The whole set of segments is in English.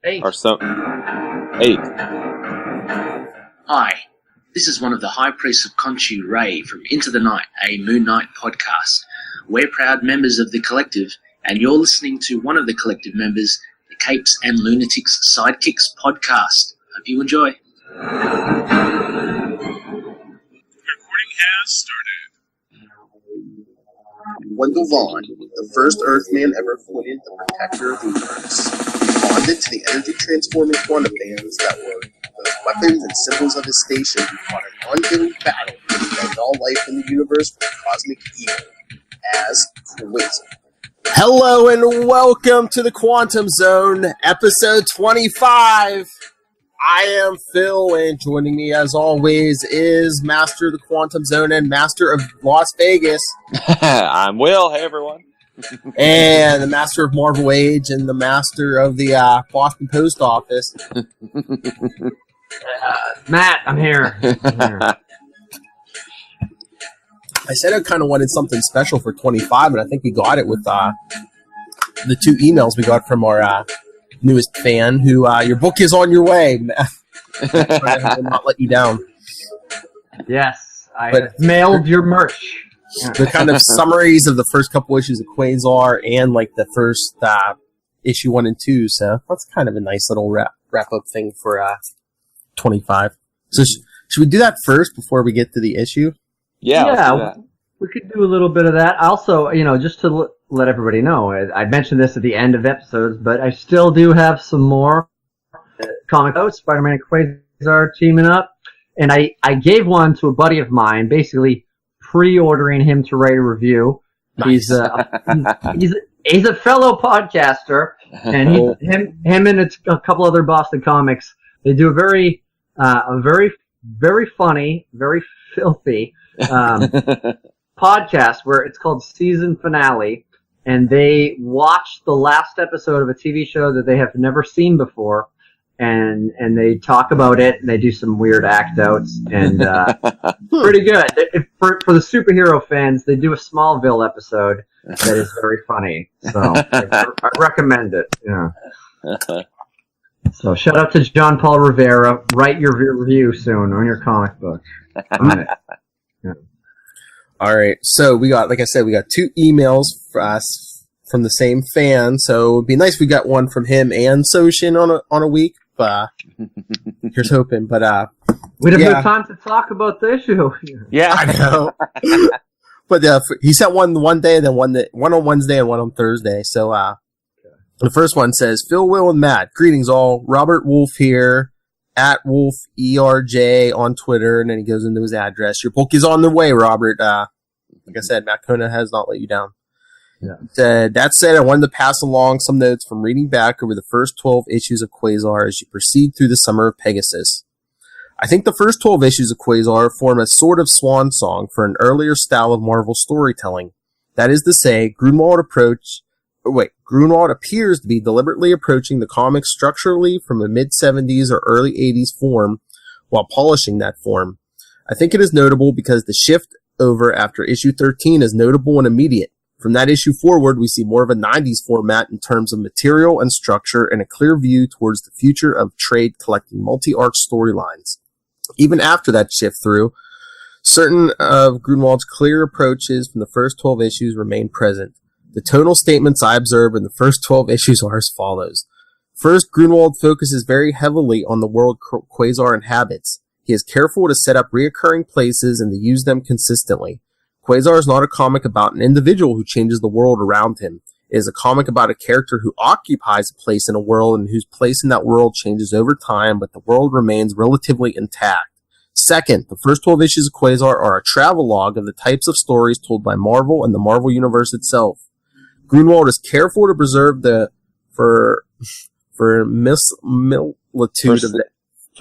Hey. Or some. Hey. Hi. This is one of the High Priests of Khonshu, Ray, from Into the Night, a Moon Knight podcast. We're proud members of the Collective, and you're listening to one of the Collective members, the Capes and Lunatics Sidekicks podcast. Hope you enjoy. Recording has started. Wendell Vaughn, the first Earthman ever appointed the Protector of the Universe, bonded to the energy-transforming quantum bands that were the weapons and symbols of his station, who fought an ongoing battle to defend all life in the universe from cosmic evil, as Quasar. Hello and welcome to the Quantum Zone, episode 25. I am Phil, and joining me as always is Master of the Quantum Zone and Master of Las Vegas. I'm Will. Hey, everyone. And the Master of Marvel Age and the Master of the Boston Post Office. Matt, I'm here. I said I kind of wanted something special for 25, and I think we got it with the two emails we got from our newest fan, who your book is on your way. I will not let you down. Yes, I mailed your merch. The kind of summaries of the first couple issues of Quasar and like the first issue 1 and 2, so that's kind of a nice little wrap up thing for 25. So should we do that first before we get to the issue? Yeah, we could do a little bit of that. Also, just to let everybody know, I mentioned this at the end of episodes, but I still do have some more comic books, Spider-Man and Quasar teaming up, and I gave one to a buddy of mine, basically pre-ordering him to write a review. Nice. He's a fellow podcaster, and him and a couple other Boston comics. They do a very funny, very filthy podcast where it's called Season Finale, and they watch the last episode of a TV show that they have never seen before, and they talk about it, and they do some weird act outs, and pretty good. For the superhero fans, they do a Smallville episode that is very funny, so I recommend it. Yeah. So shout out to John Paul Rivera. Write your review soon on your comic book. Yeah. All right. So we got, like I said, we got 2 emails from the same fan. So it'd be nice if we got one from him and Soshin on a week. Here's hoping. But we'd have no time to talk about the issue. Yeah, I know. But he sent one day, then one on Wednesday and one on Thursday. So the first one says, Phil, Will, and Matt, greetings all. Robert Wolf here, at Wolf ERJ on Twitter, and then he goes into his address. Your book is on the way, Robert. Like I said, Matt Kona has not let you down. Yeah. That said, I wanted to pass along some notes from reading back over the first 12 issues of Quasar as you proceed through the summer of Pegasus. I think the first 12 issues of Quasar form a sort of swan song for an earlier style of Marvel storytelling. That is to say, Grunwald appears to be deliberately approaching the comic structurally from a mid-70s or early 80s form while polishing that form. I think it is notable because the shift over after issue 13 is notable and immediate. From that issue forward, we see more of a 90s format in terms of material and structure and a clear view towards the future of trade collecting multi-arc storylines. Even after that shift through, certain of Grunwald's clear approaches from the first 12 issues remain present. The tonal statements I observe in the first 12 issues are as follows. First, Grunwald focuses very heavily on the world Quasar inhabits. He is careful to set up reoccurring places and to use them consistently. Quasar is not a comic about an individual who changes the world around him. It is a comic about a character who occupies a place in a world and whose place in that world changes over time, but the world remains relatively intact. Second, the first 12 issues of Quasar are a travelogue of the types of stories told by Marvel and the Marvel Universe itself. Grunwald is careful to preserve the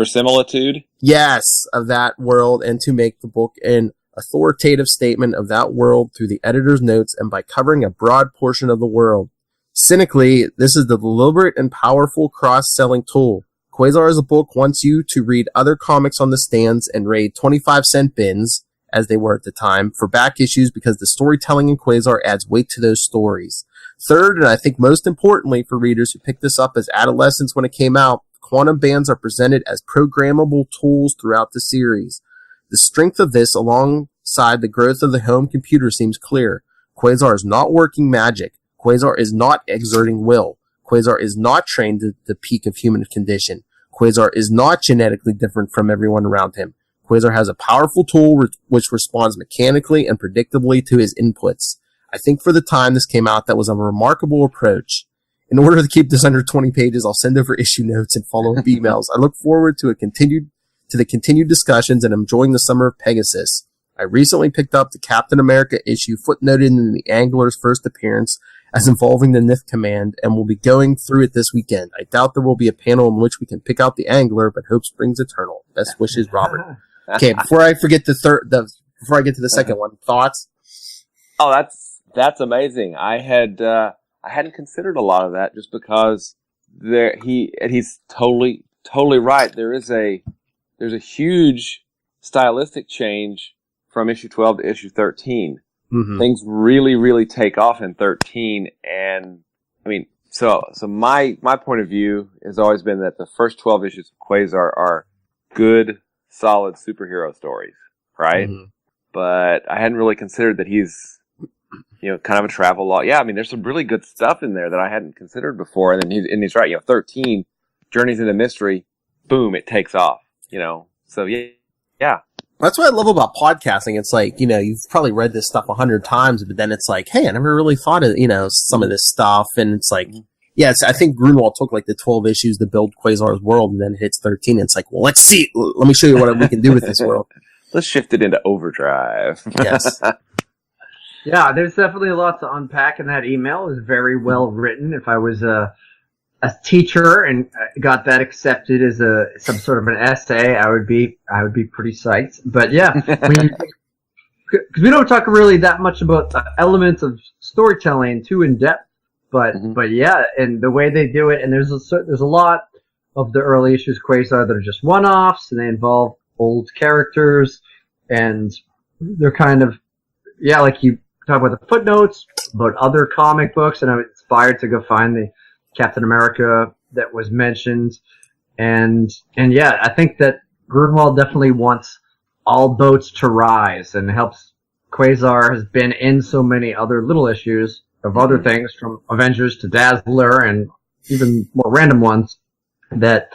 similitude. Yes, of that world, and to make the book an authoritative statement of that world through the editor's notes and by covering a broad portion of the world. Cynically, this is the deliberate and powerful cross-selling tool. Quasar as a book wants you to read other comics on the stands and raid 25-cent bins, as they were at the time, for back issues because the storytelling in Quasar adds weight to those stories. Third, and I think most importantly for readers who picked this up as adolescents when it came out, quantum bands are presented as programmable tools throughout the series. The strength of this, alongside the growth of the home computer, seems clear. Quasar is not working magic. Quasar is not exerting will. Quasar is not trained to the peak of human condition. Quasar is not genetically different from everyone around him. Quasar has a powerful tool which responds mechanically and predictably to his inputs. I think for the time this came out, that was a remarkable approach. In order to keep this under 20 pages, I'll send over issue notes and follow-up emails. I look forward to the continued discussions and enjoying the summer of Pegasus. I recently picked up the Captain America issue footnoted in the Angler's first appearance as involving the Nith Command, and we'll be going through it this weekend. I doubt there will be a panel in which we can pick out the Angler, but hope springs eternal. Best wishes, Robert. Okay, before I get to the second one, thoughts? Oh, that's amazing. I hadn't considered a lot of that just because he's totally right. There's a huge stylistic change from issue 12 to issue 13. Mm-hmm. Things really, really take off in 13, and I mean, so my point of view has always been that the first 12 issues of Quasar are good, solid superhero stories, right? Mm-hmm. But I hadn't really considered that he's, kind of a travel log. Yeah, I mean, there's some really good stuff in there that I hadn't considered before, and then he's right. 13 Journeys into Mystery, boom, it takes off. So yeah. That's what I love about podcasting. It's like, you've probably read this stuff 100 times, but then it's like, hey, I never really thought of, some of this stuff. And it's like, I think Grunwald took like the 12 issues to build Quasar's world, and then it hits 13. And it's like, well, let's see. Let me show you what we can do with this world. Let's shift it into overdrive. Yes. Yeah, there's definitely a lot to unpack in that email. It was very well written. If I was a teacher and got that accepted as some sort of an essay, I would be pretty psyched. But yeah, because we don't talk really that much about the elements of storytelling too in depth. But yeah, and the way they do it, and there's a lot of the early issues Quasar that are just one-offs, and they involve old characters, and they're kind of like you talk about the footnotes about other comic books, and I'm inspired to go find the Captain America that was mentioned, and yeah, I think that Grunwald definitely wants all boats to rise, and helps. Quasar has been in so many other little issues of other things, from Avengers to Dazzler and even more random ones, that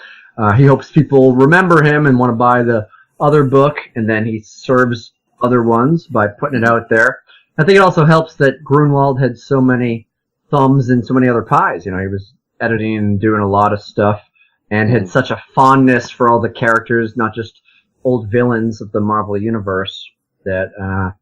he hopes people remember him and want to buy the other book, and then he serves other ones by putting it out there. I think it also helps that Grunwald had so many thumbs in so many other pies. He was editing and doing a lot of stuff, and had such a fondness for all the characters, not just old villains of the Marvel Universe, that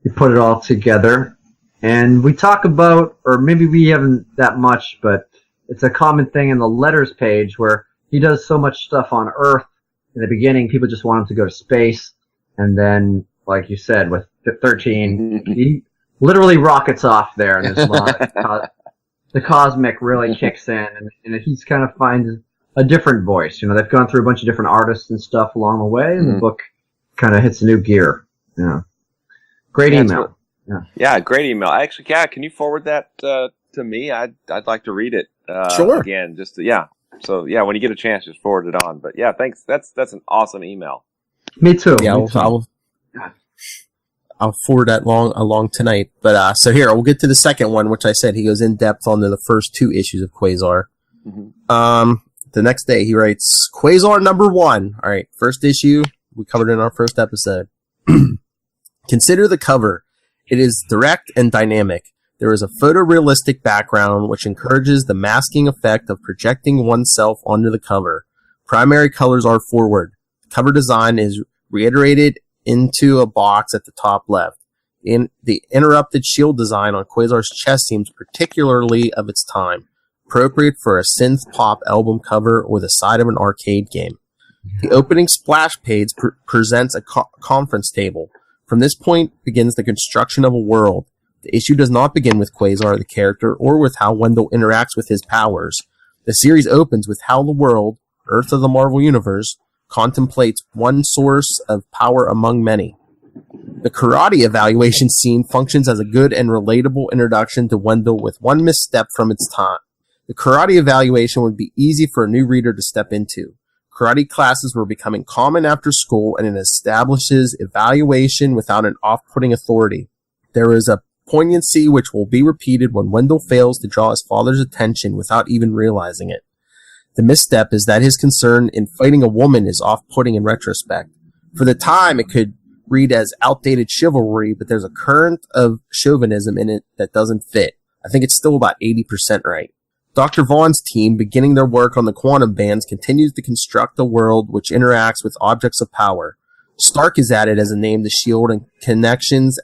he put it all together. And we talk about, or maybe we haven't that much, but it's a common thing in the letters page where he does so much stuff on Earth. In the beginning, people just want him to go to space, and then, like you said, with 13, he literally rockets off there, and there's a lot of the cosmic really kicks in, and he's kind of finds a different voice. They've gone through a bunch of different artists and stuff along the way, and the book kind of hits a new gear. Great email. Yeah, great email. Actually, can you forward that to me? I'd like to read it sure. Again. So yeah, when you get a chance, just forward it on. But yeah, thanks. That's an awesome email. Me too. Yeah, I'll forward that along tonight. But so here, we'll get to the second one, which I said he goes in depth on the first 2 issues of Quasar. Mm-hmm. The next day he writes Quasar number 1. All right, first issue we covered in our first episode. Consider the cover. It is direct and dynamic. There is a photorealistic background which encourages the masking effect of projecting oneself onto the cover. Primary colors are forward. Cover design is reiterated into a box at the top left. In the interrupted shield design on Quasar's chest seems particularly of its time, appropriate for a synth pop album cover or the side of an arcade game. The opening splash page presents a conference table. From this point begins the construction of a world. The issue does not begin with Quasar, the character, or with how Wendell interacts with his powers. The series opens with how the world, Earth of the Marvel Universe, contemplates one source of power among many. The karate evaluation scene functions as a good and relatable introduction to Wendell with one misstep from its time. The karate evaluation would be easy for a new reader to step into. Karate classes were becoming common after school, and it establishes evaluation without an off-putting authority. There is a poignancy which will be repeated when Wendell fails to draw his father's attention without even realizing it. The misstep is that his concern in fighting a woman is off-putting in retrospect. For the time, it could read as outdated chivalry, but there's a current of chauvinism in it that doesn't fit. I think it's still about 80% right. Dr. Vaughn's team, beginning their work on the quantum bands, continues to construct a world which interacts with objects of power. Stark is added as a name to shield, and connections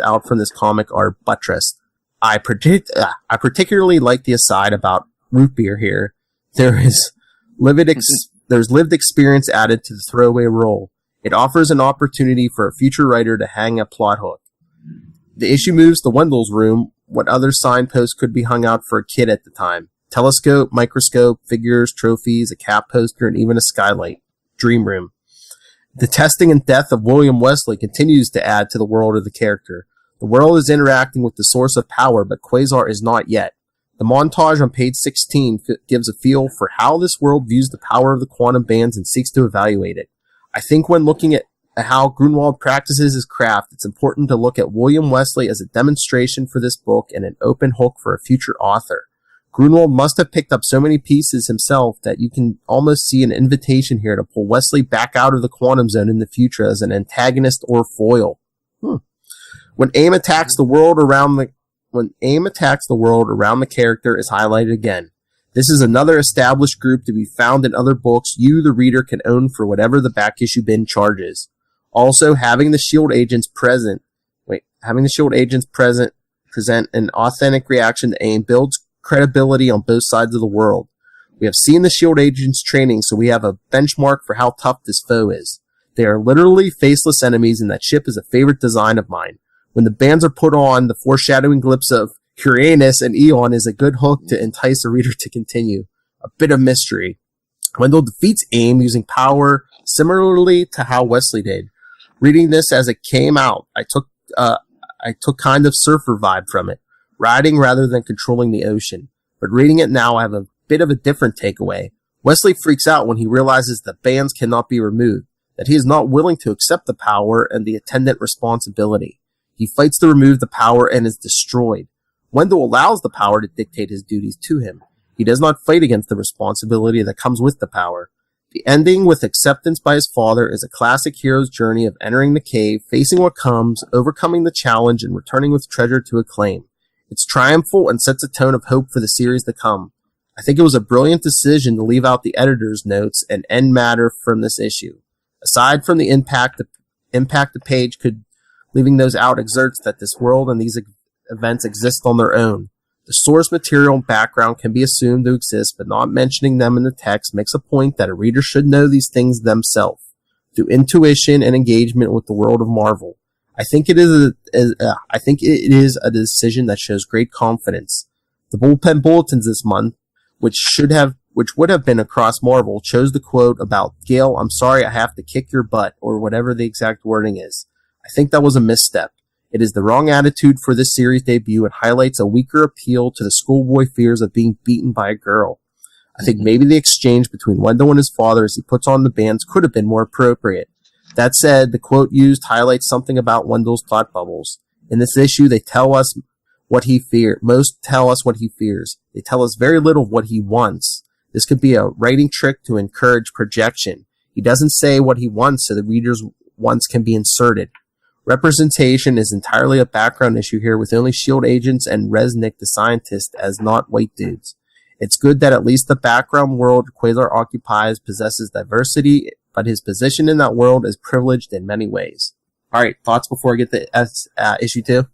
out from this comic are buttressed. I particularly like the aside about root beer here. There's lived experience added to the throwaway role. It offers an opportunity for a future writer to hang a plot hook. The issue moves to Wendell's room. What other signposts could be hung out for a kid at the time? Telescope, microscope, figures, trophies, a cap poster, and even a skylight. Dream room. The testing and death of William Wesley continues to add to the world of the character. The world is interacting with the source of power, but Quasar is not yet. The montage on page 16 gives a feel for how this world views the power of the quantum bands and seeks to evaluate it. I think when looking at how Grunwald practices his craft, it's important to look at William Wesley as a demonstration for this book and an open hook for a future author. Grunwald must have picked up so many pieces himself that you can almost see an invitation here to pull Wesley back out of the quantum zone in the future as an antagonist or foil. When AIM attacks the world around the character is highlighted again. This is another established group to be found in other books you, the reader, can own for whatever the back issue bin charges. Also, having the SHIELD agents present present an authentic reaction to AIM builds credibility on both sides of the world. We have seen the SHIELD agents training, so we have a benchmark for how tough this foe is. They are literally faceless enemies, and that ship is a favorite design of mine. When the bands are put on, the foreshadowing glimpse of Uranus and Eon is a good hook to entice a reader to continue. A bit of mystery. Wendell defeats AIM using power similarly to how Wesley did. Reading this as it came out, I took kind of surfer vibe from it, riding rather than controlling the ocean. But reading it now, I have a bit of a different takeaway. Wesley freaks out when he realizes that bands cannot be removed, that he is not willing to accept the power and the attendant responsibility. He fights to remove the power and is destroyed. Wendell allows the power to dictate his duties to him. He does not fight against the responsibility that comes with the power. The ending with acceptance by his father is a classic hero's journey of entering the cave, facing what comes, overcoming the challenge, and returning with treasure to acclaim. It's triumphal and sets a tone of hope for the series to come. I think it was a brilliant decision to leave out the editor's notes and end matter from this issue. Aside from the impact the page leaving those out exerts that this world and these events exist on their own. The source material and background can be assumed to exist, but not mentioning them in the text makes a point that a reader should know these things themselves, through intuition and engagement with the world of Marvel. I think it is a decision that shows great confidence. The bullpen bulletins this month, which would have been across Marvel, chose the quote about Gale, "I'm sorry I have to kick your butt," or whatever the exact wording is. I think that was a misstep. It is the wrong attitude for this series debut and highlights a weaker appeal to the schoolboy fears of being beaten by a girl. I think maybe the exchange between Wendell and his father as he puts on the bands could have been more appropriate. That said, the quote used highlights something about Wendell's thought bubbles. In this issue, they tell us what he fears. Most tell us what he fears. They tell us very little of what he wants. This could be a writing trick to encourage projection. He doesn't say what he wants, so the reader's wants can be inserted. Representation is entirely a background issue here, with only SHIELD agents and Resnick the scientist as not white dudes. It's good that at least the background world Quasar occupies possesses diversity, but his position in that world is privileged in many ways. Alright, thoughts before I get to issue 2?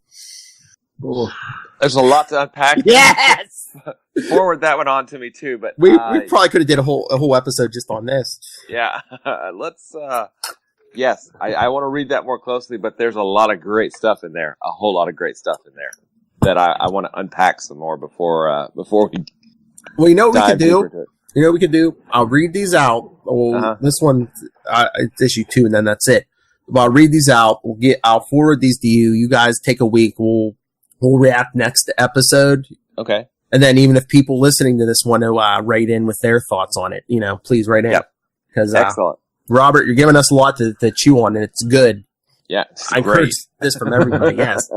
Ooh. There's a lot to unpack. Yes! Forward that one on to me too, but we probably could have did a whole episode just on this. Yeah. Let's yes, I want to read that more closely, but there's a lot of great stuff in there. A whole lot of great stuff in there that I want to unpack some more before we. Well, you know what we could do? You know what we could do? I'll read these out. Well, This one, it's issue 2, and then that's it. Well, I'll read these out. I'll forward these to you. You guys take a week. We'll react next episode. Okay. And then even if people listening to this want to write in with their thoughts on it, please write in. Yep. Because Excellent. Robert, you're giving us a lot to chew on, and it's good. Yeah. I encourage this from everybody. Yes.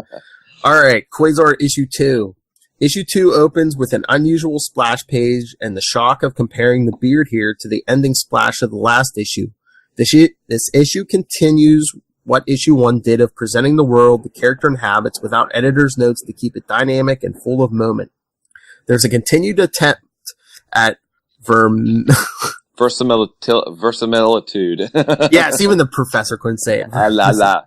All right. Quasar issue 2. Issue 2 opens with an unusual splash page and the shock of comparing the beard here to the ending splash of the last issue. This issue continues what issue 1 did of presenting the world, the character, and habits without editor's notes to keep it dynamic and full of moment. There's a continued attempt at verisimilitude. Yes, even the professor couldn't say it.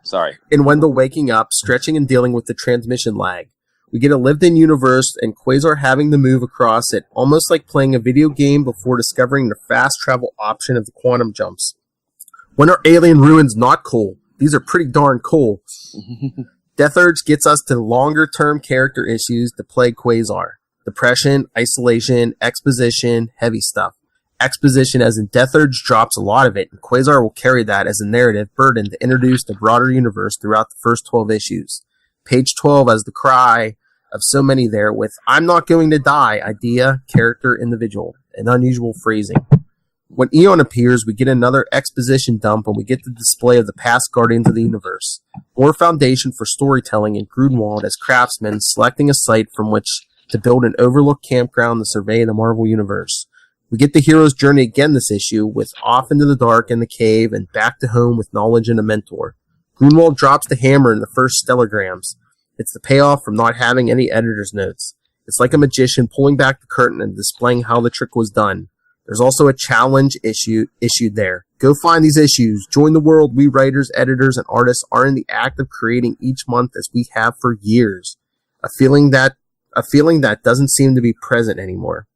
Sorry. In Wendell waking up, stretching and dealing with the transmission lag. We get a lived-in universe and Quasar having to move across it, almost like playing a video game before discovering the fast travel option of the quantum jumps. When are alien ruins not cool? These are pretty darn cool. Death Urge gets us to longer-term character issues to play Quasar. Depression, isolation, exposition, heavy stuff. Exposition as in Death Urge drops a lot of it, and Quasar will carry that as a narrative burden to introduce the broader universe throughout the first 12 issues. Page 12 as the cry of so many there with, I'm not going to die, idea, character, individual, and unusual phrasing. When Eon appears, we get another exposition dump and we get the display of the past Guardians of the Universe. More foundation for storytelling in Grunwald as craftsmen selecting a site from which to build an overlooked campground to survey the Marvel Universe. We get the hero's journey again this issue with off into the dark in the cave and back to home with knowledge and a mentor. Grunwald drops the hammer in the first stellograms. It's the payoff from not having any editor's notes. It's like a magician pulling back the curtain and displaying how the trick was done. There's also a challenge issued there. Go find these issues. Join the world we writers, editors, and artists are in the act of creating each month as we have for years. A feeling that doesn't seem to be present anymore.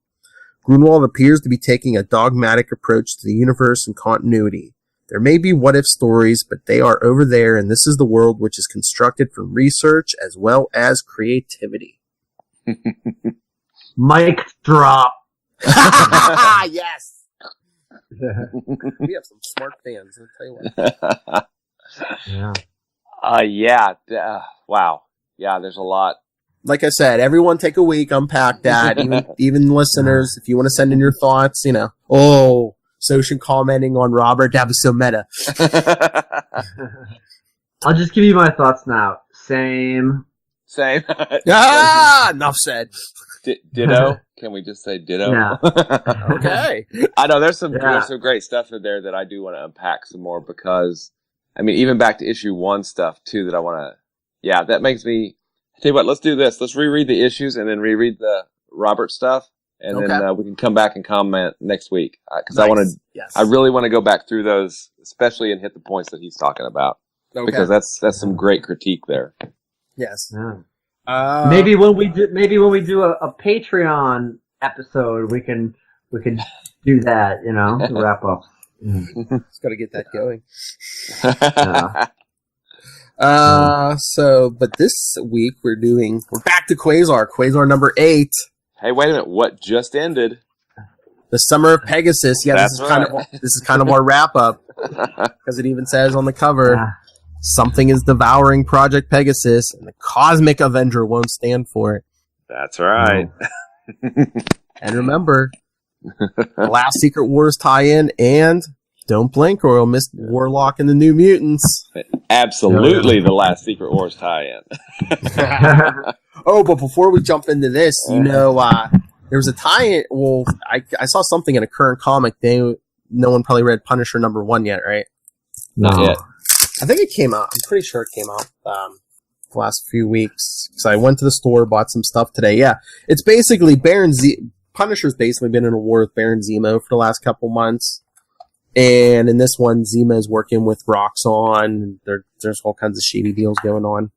Grunwald appears to be taking a dogmatic approach to the universe and continuity. There may be what-if stories, but they are over there, and this is the world which is constructed from research as well as creativity. Mic drop. Yes! We have some smart fans, I'll tell you what. Yeah. Wow. Yeah, there's a lot. Like I said, everyone take a week, unpack that. Even listeners, if you want to send in your thoughts, Oh, Soshin commenting on Robert, that was so meta. I'll just give you my thoughts now. Same. Enough said. Ditto? Can we just say ditto? Yeah. Okay. I know there's some great stuff in there that I do want to unpack some more because, even back to issue 1 stuff too that I want to, that makes me, tell you what, let's do this. Let's reread the issues and then reread the Robert stuff. And then we can come back and comment next week because nice. I really want to go back through those, especially and hit the points that he's talking about because that's some great critique there. Yes. Yeah. Maybe when we do a Patreon episode, we can do that. To wrap up. Just got to get that going. Yeah. But this week we're back to Quasar number 8. Hey, wait a minute! What just ended? The Summer of Pegasus. Yeah, this is kind of our wrap up because it even says on the cover, something is devouring Project Pegasus, and the Cosmic Avenger won't stand for it. That's right. And remember, the last Secret Wars tie-in, and don't blink or you'll miss Warlock and the New Mutants. Absolutely, the last Secret Wars tie-in. Oh, but before we jump into this, there was a tie-in. Well, I saw something in a current comic. No one probably read Punisher number 1 yet, right? Not yet. I think it came out. I'm pretty sure it came out the last few weeks. Because I went to the store, bought some stuff today. Yeah, it's basically Punisher's basically been in a war with Baron Zemo for the last couple months. And in this one, Zemo's working with Roxxon. There's all kinds of shady deals going on.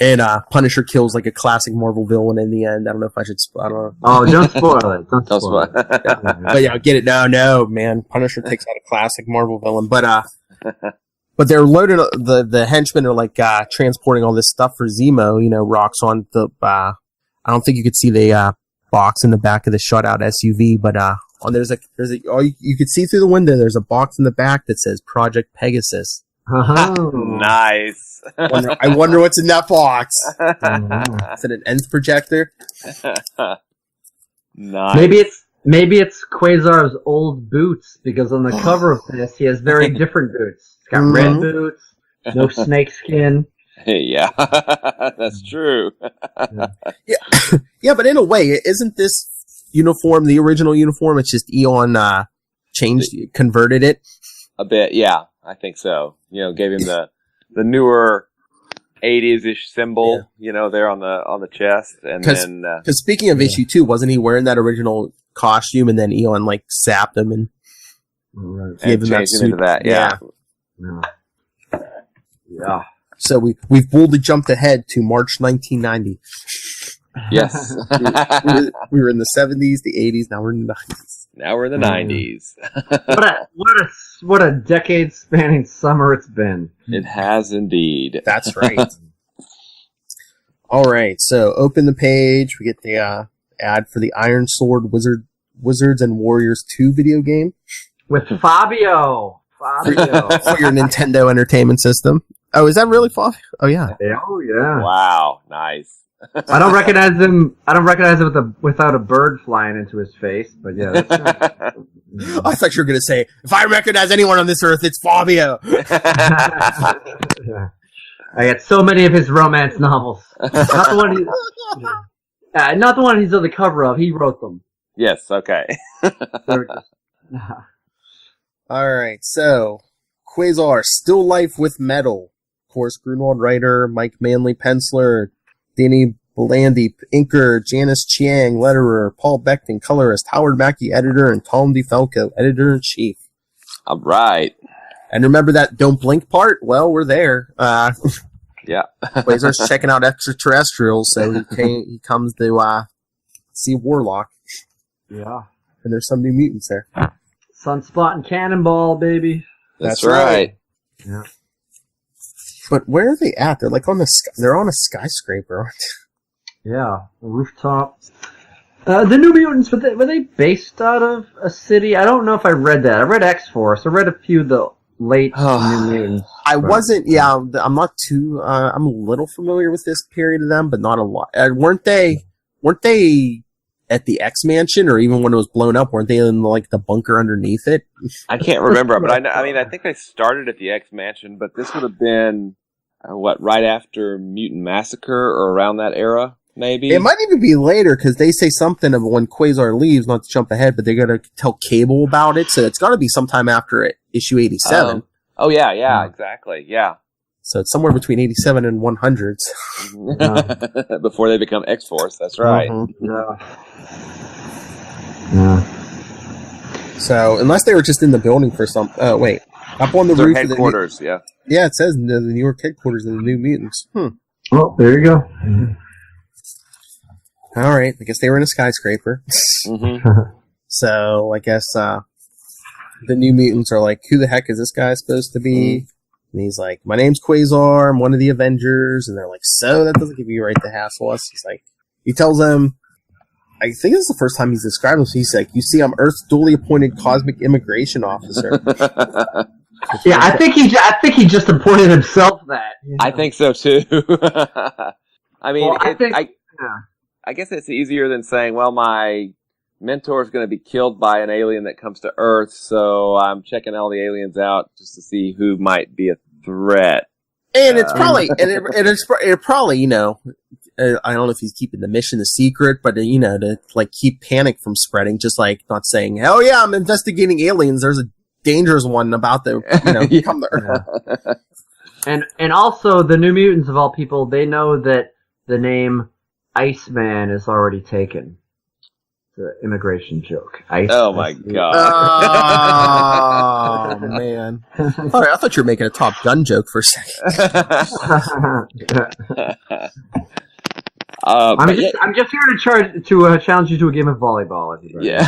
And Punisher kills like a classic Marvel villain in the end. I don't know if I should. I don't know. Oh, don't spoil it. Don't spoil it. But yeah, get it. No, man. Punisher takes out a classic Marvel villain. But they're loaded. The henchmen are like transporting all this stuff for Zemo. Roxxon. I don't think you could see the box in the back of the shutout SUV, but you could see through the window. There's a box in the back that says Project Pegasus. Oh. Nice. I wonder what's in that box. Is it an nth projector? Nice. Maybe it's Quasar's old boots, because on the cover of this he has very different boots. He's got red boots, no snake skin. Yeah, that's true. Yeah, but in a way, isn't this uniform the original uniform? It's just Eon converted it a bit. Yeah, I think so. Gave him the newer 80s-ish symbol, there on the chest, and then because speaking of issue 2, wasn't he wearing that original costume, and then Eon sapped him and gave him that suit into that? Yeah. So we've boldly jumped ahead to March 1990. Yes. we were in the 70s, the 80s, now we're in the 90s. Now we're in the 90s. What a decade-spanning summer it's been. It has indeed. That's right. All right, so open the page. We get the ad for the Iron Sword Wizards and Warriors 2 video game. With Fabio. For your Nintendo Entertainment System. Oh, is that really Fabio? Oh, yeah. Oh, yeah. Wow, nice. I don't recognize him without a bird flying into his face, but yeah. That's I thought you were going to say, if I recognize anyone on this earth, it's Fabio. Yeah. I got so many of his romance novels. Not the one he's on the cover of. He wrote them. Yes, okay. All right, so Quasar, Still Life with Metal. Of course, Grunwald writer, Mike Manley penciler, Danny Belandi inker, Janice Chiang letterer, Paul Beckton colorist, Howard Mackey editor, and Tom DeFalco editor-in-chief. All right. And remember that don't blink part? Well, we're there. Yeah. Quasar's checking out extraterrestrials, so he comes to see Warlock. Yeah. And there's some new mutants there. Sunspot and Cannonball, baby. That's right. Yeah. But where are they at? They're on they're on a skyscraper, aren't they? Yeah, a rooftop. The New Mutants, were they based out of a city? I don't know if I read that. I read X-Force. I read a few of the late New Mutants. I'm not too, I'm a little familiar with this period of them, but not a lot. Weren't they at the X Mansion, or even when it was blown up, weren't they in the bunker underneath it? I can't remember, but I think they started at the X Mansion, but this would have been, right after Mutant Massacre, or around that era, maybe? It might even be later, because they say something of when Quasar leaves, not to jump ahead, but they gotta tell Cable about it, so it's gotta be sometime after issue 87. Yeah, exactly, yeah. So it's somewhere between 87 and 100s. Before they become X-Force, that's right. Yeah. So, unless they were just in the building for some... wait. Up on the roof of the... headquarters, yeah. Yeah, it says the New York headquarters of the New Mutants. Oh, there you go. All right. I guess they were in a skyscraper. So, I guess the New Mutants are like, who the heck is this guy supposed to be? And he's like, my name's Quasar, I'm one of the Avengers. And they're like, so that doesn't give you a right to hassle us. He's like, he tells them, I think this is the first time he's described him. So he's like, you see, I'm Earth's duly appointed cosmic immigration officer. Yeah, I think he just appointed himself that. I think so too. I mean, well, I guess it's easier than saying, well, my mentor is going to be killed by an alien that comes to Earth, so I'm checking all the aliens out just to see who might be a threat. And it's probably, it probably, I don't know if he's keeping the mission a secret, but to keep panic from spreading, just not saying, "Oh yeah, I'm investigating aliens. There's a dangerous one about to, come to Earth." And also the New Mutants of all people, they know that the name Iceman is already taken. It's an immigration joke. Oh my god! Oh man! I thought you were making a Top Gun joke for a second. I'm just here to challenge you to a game of volleyball. Yeah.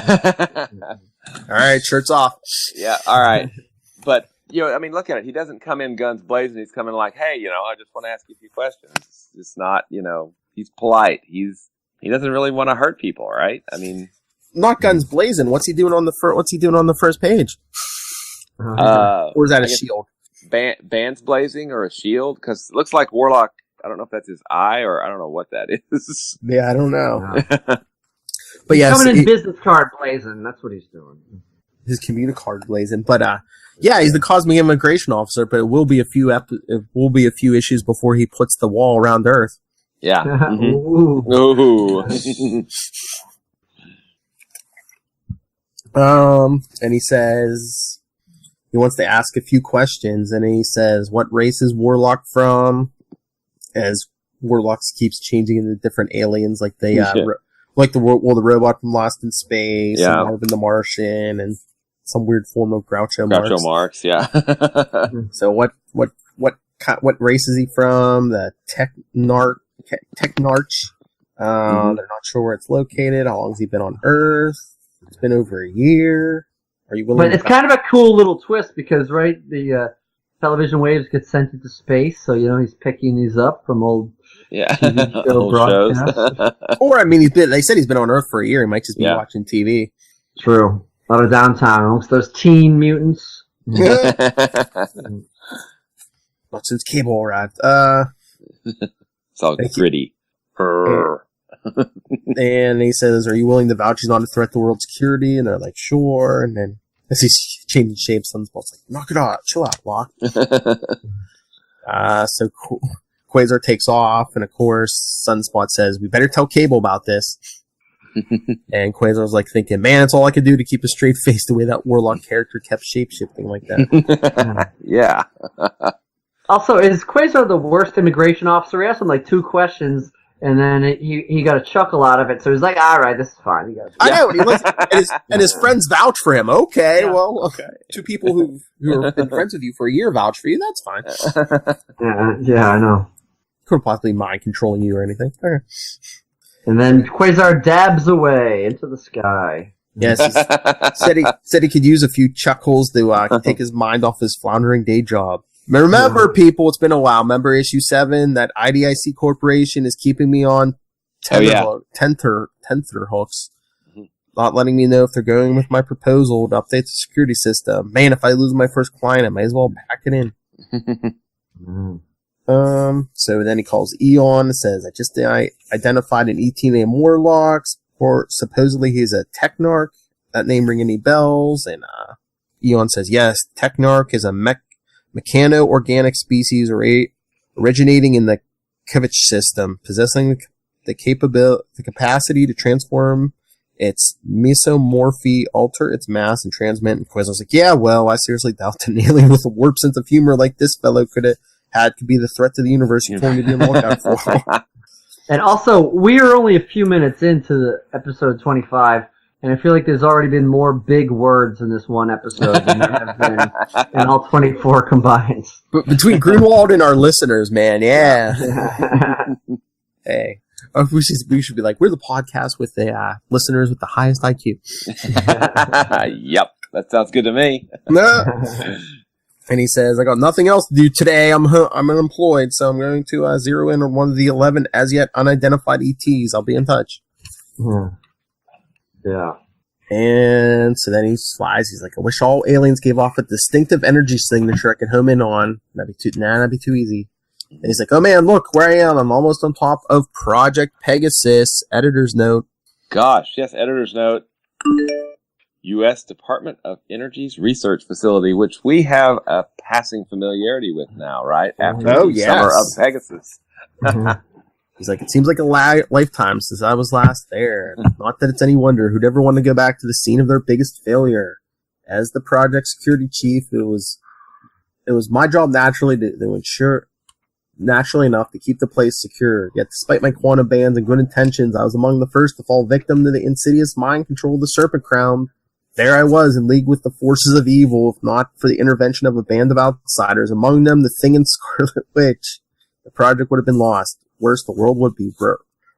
All right, shirts off. Yeah. All right. But look at it. He doesn't come in guns blazing. He's coming like, hey, I just want to ask you a few questions. It's not, he's polite. He doesn't really want to hurt people, right? I mean, not guns blazing. What's he doing on the first page? Or is that a shield? bands blazing or a shield? Because it looks like Warlock. I don't know if that's his eye or I don't know what that is. Yeah, I don't know. Yeah. But yeah, Coming in business card blazing. That's what he's doing. His community card blazing. But yeah, he's the cosmic immigration officer. But it will be a few issues before he puts the wall around Earth. Yeah. Ooh. Ooh. And he says he wants to ask a few questions, and he says, "What race is Warlock from?" As Warlock keeps changing into different aliens, like they like the robot from Lost in Space, and Marvin the Martian, and some weird form of Groucho Marx. Yeah. So what race is he from? The Technarch. They're not sure where it's located. How long has he been on Earth? It's been over a year. Are you willing? But it's kind of a cool little twist because, right, the television waves get sent into space, so he's picking these up from old TV show broadcasts. Or I mean, they said he's been on Earth for a year. He might just be watching TV. True. A lot of downtime amongst those teen mutants. Not since Cable arrived. It's all gritty. And he says, "Are you willing to vouch he's not a threat to world security?" And they're like, "Sure." And then as he's changing shapes, Sunspot's like, "Knock it off, chill out, Block." So Quasar takes off, and of course, Sunspot says, "We better tell Cable about this." And Quasar's like thinking, "Man, it's all I could do to keep a straight face the way that Warlock character kept shape-shifting like that." Yeah. Also, is Quasar the worst immigration officer? He asked him like 2 questions, and then he got a chuckle out of it. So he's like, "All right, this is fine." I know, and his friends vouch for him. Okay, okay. 2 people who have been friends with you for a year vouch for you. That's fine. Yeah, I know. Couldn't possibly mind controlling you or anything. Okay. And then Quasar dabs away into the sky. Yes, he said he could use a few chuckles to take his mind off his floundering day job. Remember, people, it's been a while. Remember issue 7 that IDIC Corporation is keeping me on tenter hooks, not letting me know if they're going with my proposal to update the security system. Man, if I lose my first client, I might as well pack it in. So then he calls Eon and says, I identified an ET named Warlock, or supposedly he's a Technarch. That name ring any bells? And Eon says, yes, Technarch is a mechano-organic species originating in the Perich system, possessing the capacity to transform its mesomorphy, alter its mass, and transmit. And Quasar's like, yeah, well, I seriously doubt an alien with a warped sense of humor like this fellow could be the threat to the universe you're going to be on the lookout for. And also, we are only a few minutes into the episode 25, and I feel like there's already been more big words in this one episode than there have been in all 24 combined. But between Grunwald and our listeners, man, yeah. Hey, we should be like, we're the podcast with the listeners with the highest IQ. Yep, that sounds good to me. No. And he says, I got nothing else to do today. I'm unemployed, so I'm going to zero in on one of the 11 as yet unidentified ETs. I'll be in touch. Yeah. And so then he flies. He's like, I wish all aliens gave off a distinctive energy signature I could home in on. That'd be too easy. And he's like, oh man, look where I am. I'm almost on top of Project Pegasus. Editor's note. Gosh, yes, editor's note. U.S. Department of Energy's research facility, which we have a passing familiarity with now, right? After the summer of Pegasus. He's like, it seems like a lifetime since I was last there. Not that it's any wonder who'd ever want to go back to the scene of their biggest failure. As the project security chief, it was my job naturally to ensure, naturally enough, to keep the place secure. Yet despite my quantum bands and good intentions, I was among the first to fall victim to the insidious mind control of the Serpent Crown. There I was, in league with the forces of evil, if not for the intervention of a band of outsiders, among them the Thing and Scarlet Witch. The project would have been lost. Worse, the world would be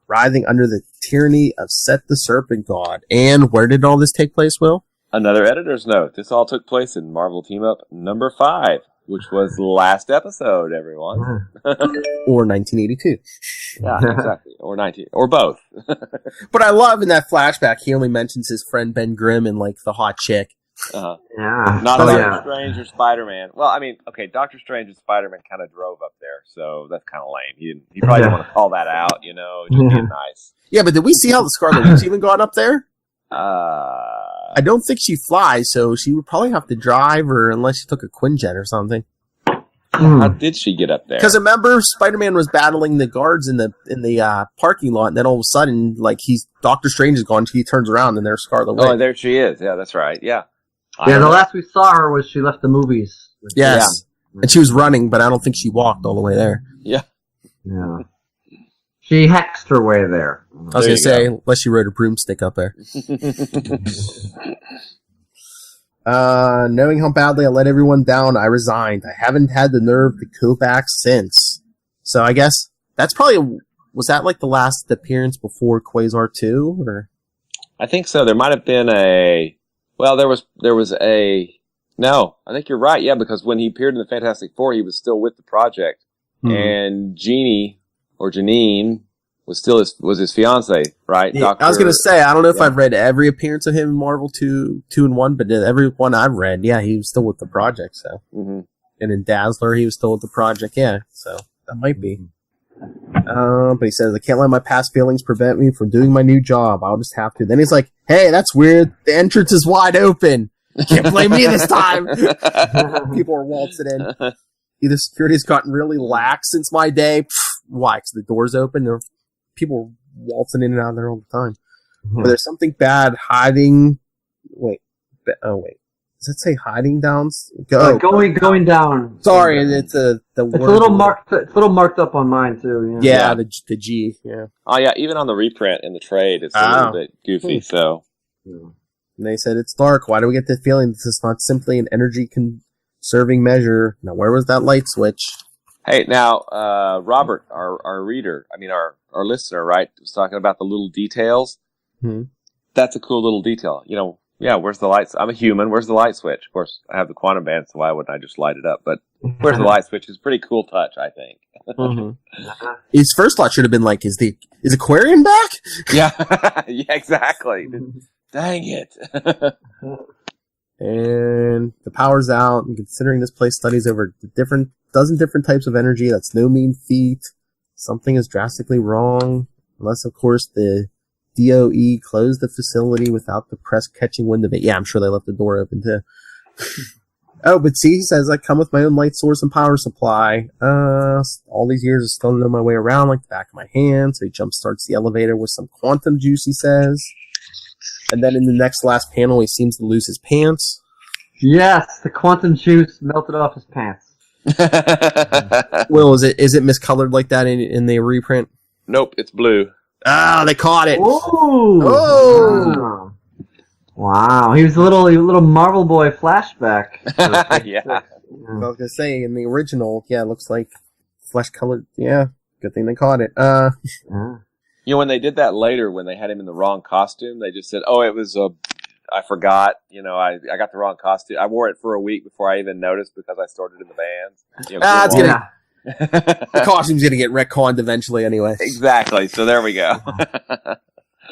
writhing under the tyranny of Set the Serpent God. And where did all this take place, Will? Another editor's note. This all took place in Marvel Team-Up number 5, which was the last episode, everyone. Or 1982. Yeah, exactly. Or 19, or both. But I love in that flashback, he only mentions his friend Ben Grimm and, like, the hot chick. Uh-huh. Yeah. Not Oh, Doctor yeah. Strange or Spider-Man. Well, I mean, okay, Doctor Strange and Spider-Man kind of drove up there, so that's kind of lame. He probably didn't want to call that out, just being nice. Yeah, but did we see how the Scarlet Witch even got up there? Uh, I don't think she flies, so she would probably have to drive, or unless she took a Quinjet or something. how did she get up there? Because remember, Spider-Man was battling the guards in the parking lot, and then all of a sudden, like Doctor Strange is gone. He turns around, and there's Scarlet Witch. Oh, there she is. Yeah, that's right. Yeah. Yeah, the last we saw her was she left the movies. Yes, and she was running, but I don't think she walked all the way there. Yeah. Yeah. She hexed her way there. I was going to say, unless she rode a broomstick up there. Knowing how badly I let everyone down, I resigned. I haven't had the nerve to go back since. So I guess that's probably, was that like the last appearance before Quasar 2? Or? I think so. There might have been no, I think you're right. Yeah, because when he appeared in the Fantastic Four, he was still with the project. And Jeannie, or Janine, was still his fiance, right? Yeah, I was going to say, I don't know if I've read every appearance of him in Marvel 2 and 1, but every one I've read, yeah, he was still with the project, so. Mm-hmm. And in Dazzler, he was still with the project, yeah, so that might be. But he says, I can't let my past feelings prevent me from doing my new job. I'll just have to. Then he's like, hey, that's weird. The entrance is wide open. You can't blame me this time. People are waltzing in. Either security has gotten really lax since my day. Why? Because the door's open. There are people waltzing in and out of there all the time. But there's something bad hiding. Wait. Does it say hiding down? Going down. Sorry, it's the word. It's a little marked. It's a little marked up on mine too. Yeah, the G. Yeah. Oh yeah, even on the reprint in the trade, it's a little bit goofy. So. And they said it's dark. Why do we get the feeling this is not simply an energy conserving measure? Now, where was that light switch? Hey, now, Robert, our reader, our listener, right, was talking about the little details. That's a cool little detail. Where's the light? I'm a human. Where's the light switch? Of course, I have the quantum band, so why wouldn't I just light it up? But where's the light switch? It's a pretty cool touch, I think. His first thought should have been like, is Aquarian back? Yeah, yeah, exactly. Dang it. And the power's out, and considering this place studies over dozen different types of energy, that's no mean feat. Something is drastically wrong. Unless, of course, the DOE closed the facility without the press catching wind of it. Yeah, I'm sure they left the door open, too. Oh, but see, he says, I come with my own light source and power supply. All these years I still know my way around like the back of my hand. So he jumpstarts the elevator with some quantum juice, he says. And then in the last panel, he seems to lose his pants. Yes, the quantum juice melted off his pants. Will, is it miscolored like that in the reprint? Nope, it's blue. Ah, they caught it. Oh! Wow, he was a little Marvel Boy flashback. Yeah. I was gonna say, in the original, it looks like flesh colored. Yeah, good thing they caught it. When they did that later, when they had him in the wrong costume, they just said, "Oh, it was I forgot. I got the wrong costume. I wore it for a week before I even noticed because I stored it in the vans." It's gonna. The costume's gonna get retconned eventually, anyway. Exactly. So there we go.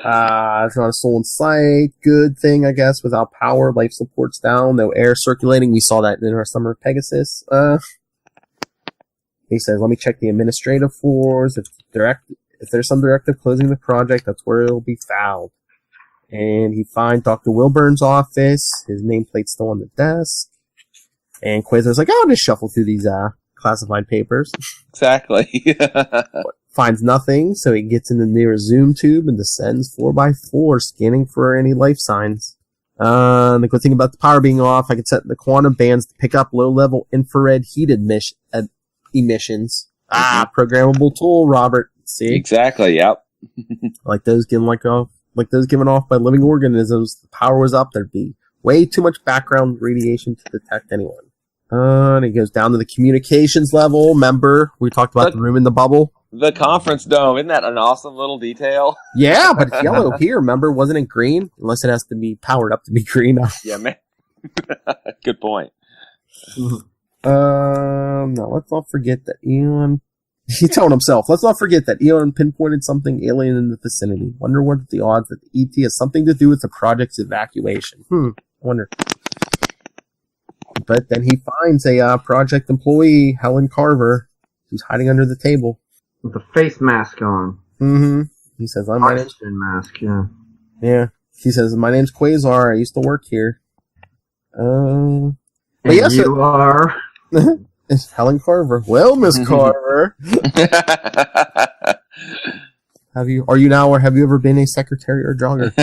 It's not a soul in sight. Good thing, I guess. Without power, life support's down. No air circulating. We saw that in our Summer of Pegasus. He says, "Let me check the administrative floors. If there's some directive closing the project, that's where it'll be fouled." And he finds Dr. Wilburn's office. His nameplate's still on the desk. And Quasar's like, I'll just shuffle through these classified papers. Exactly. Finds nothing, so he gets in the nearest zoom tube and descends floor by floor, scanning for any life signs. The good thing about the power being off, I can set the quantum bands to pick up low-level infrared heat emissions. Programmable tool, Robert. See? Exactly, yep. Like those given off by living organisms. The power was up, there'd be way too much background radiation to detect anyone. And he goes down to the communications level. Remember, we talked about the room in the bubble? The conference dome. Isn't that an awesome little detail? Yeah, but it's yellow here. Remember, wasn't it green? Unless it has to be powered up to be green. Yeah, man. Good point. No, let's not forget that Eon... He told himself, let's not forget that Eon pinpointed something alien in the vicinity. Wonder what the odds that the ET has something to do with the project's evacuation. I wonder. But then he finds a project employee, Helen Carver, who's hiding under the table. With a face mask on. Mm-hmm. He says, my name's... Oxygen mask, yeah. Yeah. He says, my name's Quasar. I used to work here. But and yes, you are... It's Helen Carver. Well, Miss Carver. Have you ever been a secretary or jogger?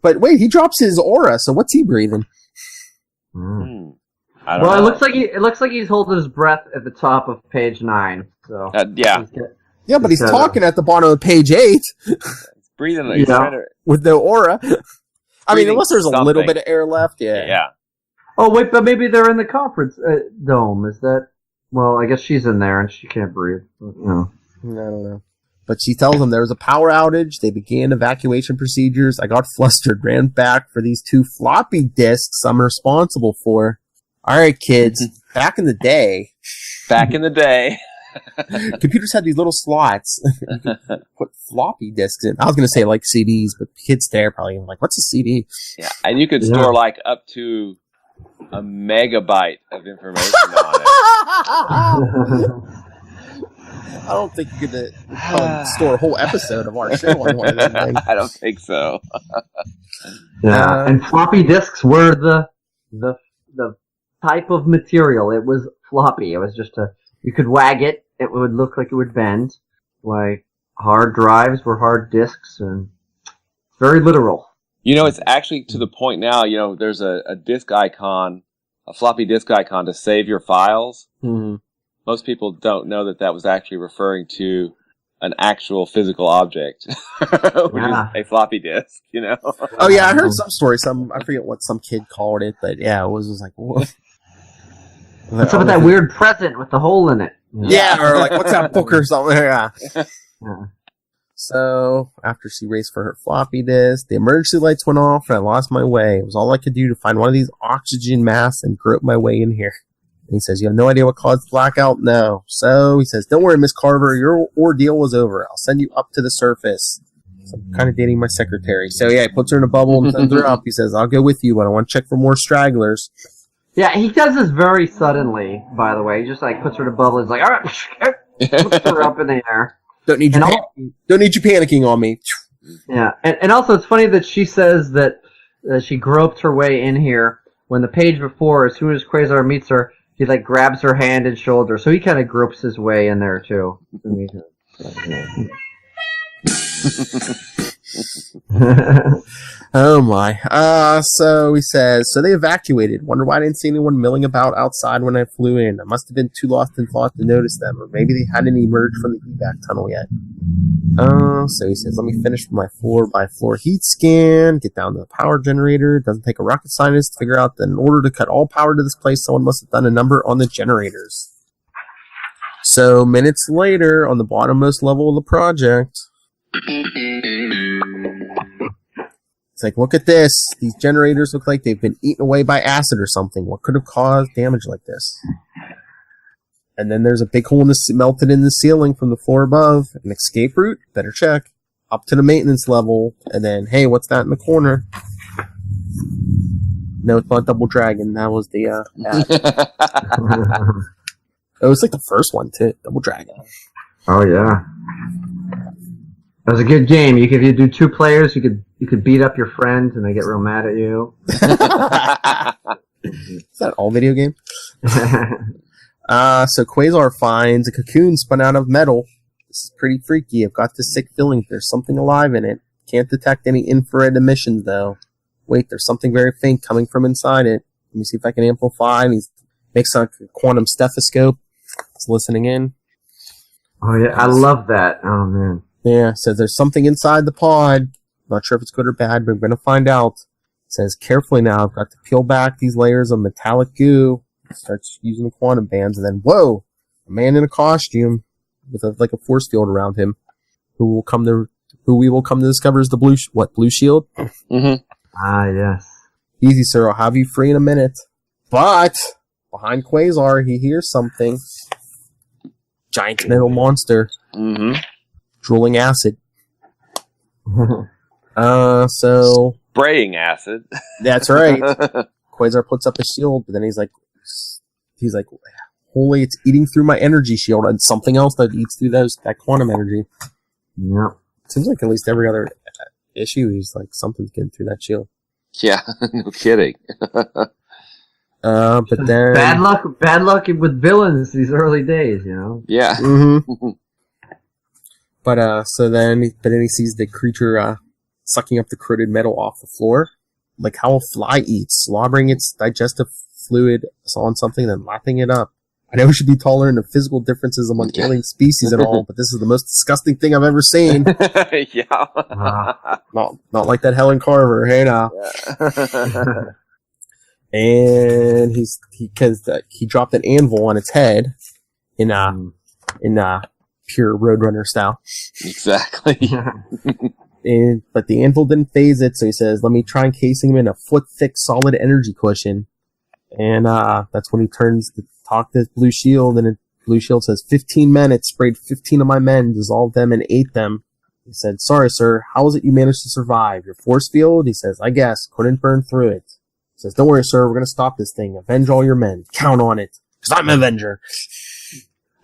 But wait, he drops his aura, so what's he breathing? I don't know. It looks like he's holding his breath at the top of page 9. So yeah. Yeah, but he's talking at the bottom of page 8. He's breathing like with no aura. I mean, unless there's a little bit of air left, yeah. Yeah. Oh, wait, but maybe they're in the conference dome. Is that... Well, I guess she's in there and she can't breathe. No. I don't know. But she tells them there was a power outage. They began evacuation procedures. I got flustered, ran back for these 2 floppy disks I'm responsible for. All right, kids. Back in the day, computers had these little slots. You could put floppy disks in. I was going to say like CDs, but kids there probably like, what's a CD? Yeah, and you could store like up to a megabyte of information on it. I don't think you could store a whole episode of our show on one of them things. I don't think so. Yeah, and floppy disks were the type of material. It was floppy. It was just you could wag it. It would look like it would bend. Like hard drives were hard disks, and very literal. It's actually to the point now, there's a disk icon, a floppy disk icon to save your files. Mm-hmm. Most people don't know that was actually referring to an actual physical object, which is a floppy disk, Oh, yeah, I heard some story. I forget what some kid called it, but yeah, it was just like, what? What's up with that weird present with the hole in it? Yeah, or like, what's that book or something? Yeah. So, after she raced for her floppy disk, the emergency lights went off and I lost my way. It was all I could do to find one of these oxygen masks and grope my way in here. And he says, you have no idea what caused the blackout? No. So, he says, don't worry, Miss Carver, your ordeal was over. I'll send you up to the surface. So I'm kind of dating my secretary. So, yeah, he puts her in a bubble and sends her up. He says, I'll go with you, but I want to check for more stragglers. Yeah, he does this very suddenly, by the way. He just, puts her in a bubble. He's like, all right, puts her up in the air. Don't need you panicking on me. Yeah, and also it's funny that she says that she groped her way in here when the page before, as soon as Quasar meets her, he grabs her hand and shoulder, so he kind of gropes his way in there too. Oh my. So he says, so they evacuated. Wonder why I didn't see anyone milling about outside when I flew in. I must have been too lost in thought to notice them, or maybe they hadn't emerged from the evac tunnel yet. So he says, let me finish my floor-by-floor heat scan, get down to the power generator. It doesn't take a rocket scientist to figure out that in order to cut all power to this place, someone must have done a number on the generators. So minutes later, on the bottommost level of the project, it's like, look at this. These generators look like they've been eaten away by acid or something. What could have caused damage like this? And then there's a big hole melted in the ceiling from the floor above. An escape route? Better check. Up to the maintenance level. And then, hey, what's that in the corner? No, it's not Double Dragon. That was the ad. It was like the first one, too. Double Dragon. Oh, yeah. That was a good game. If you do 2 players, you could beat up your friends and they get real mad at you. Is that all video game? So Quasar finds a cocoon spun out of metal. This is pretty freaky. I've got this sick feeling there's something alive in it. Can't detect any infrared emissions though. Wait, there's something very faint coming from inside it. Let me see if I can amplify. And he makes a quantum stethoscope. He's listening in. Oh yeah, I love that. Oh man. Yeah, says there's something inside the pod. Not sure if it's good or bad, but we're going to find out. Says, carefully now, I've got to peel back these layers of metallic goo. Starts using the quantum bands, and then, whoa! A man in a costume with a force field around him, who we will come to discover is the blue shield? Mm-hmm. Ah, yes. Easy, sir, I'll have you free in a minute. But, behind Quasar, he hears something. Giant metal monster. Mm-hmm. Drooling acid. So... Spraying acid. That's right. Quasar puts up a shield, but then he's like, holy, it's eating through my energy shield, and something else that eats through that quantum energy. Yeah. Seems like at least every other issue, he's like, something's getting through that shield. Yeah, no kidding. But then bad luck with villains these early days, you know. Yeah. Mm-hmm. But then he sees the creature sucking up the corroded metal off the floor, like how a fly eats, slobbering its digestive fluid on something, then lapping it up. I know we should be tolerant of physical differences among alien species and all, but this is the most disgusting thing I've ever seen. Yeah. Not like that Helen Carver, hey now. Yeah. And he dropped an anvil on its head in pure Roadrunner style. Exactly. But the anvil didn't phase it, so he says, let me try encasing him in a foot-thick solid energy cushion. And that's when he turns to talk to his Blue Shield, and Blue Shield says, 15 men, it sprayed 15 of my men, dissolved them, and ate them. He said, sorry, sir, how is it you managed to survive? Your force field? He says, I guess, couldn't burn through it. He says, don't worry, sir, we're going to stop this thing. Avenge all your men. Count on it. Because I'm an Avenger.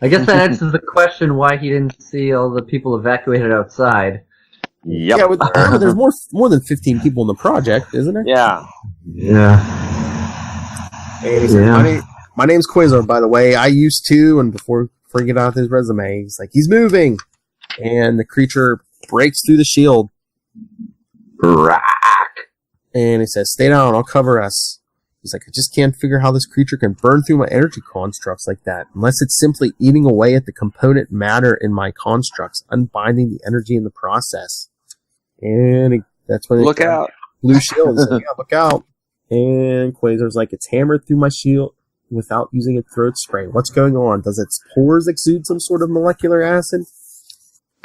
I guess that answers the question why he didn't see all the people evacuated outside. Yep. Yeah, there's more than 15 people in the project, isn't there? Yeah. Yeah. And he said, my name's Quasar, by the way. I used to, and before he get out his resume, he's like, he's moving. And the creature breaks through the shield. And he says, stay down, I'll cover us. He's like, I just can't figure how this creature can burn through my energy constructs like that, unless it's simply eating away at the component matter in my constructs, unbinding the energy in the process. And that's when Look out. Blue Shield is like, yeah, look out. And Quasar's like, it's hammered through my shield without using a throat spray. What's going on? Does its pores exude some sort of molecular acid?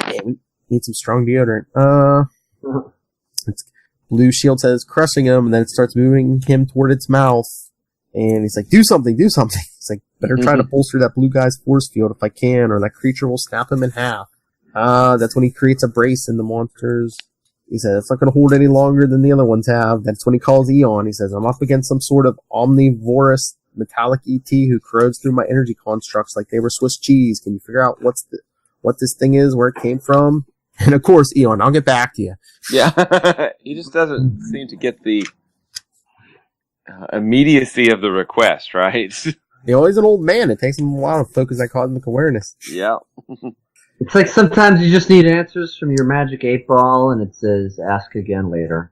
Yeah, we need some strong deodorant. Blue Shield says crushing him, and then it starts moving him toward its mouth. And he's like, do something. He's like, better try to bolster that blue guy's force field if I can, or that creature will snap him in half. That's when he creates a brace in the monsters. He says, it's not going to hold any longer than the other ones have. That's when he calls Eon. He says, I'm up against some sort of omnivorous metallic ET who corrodes through my energy constructs like they were Swiss cheese. Can you figure out what this thing is, where it came from? And of course, Eon, I'll get back to you. Yeah. He just doesn't seem to get the immediacy of the request, right? He's an old man. It takes him a while to focus that cosmic awareness. Yeah. It's like sometimes you just need answers from your magic 8-ball, and it says, ask again later.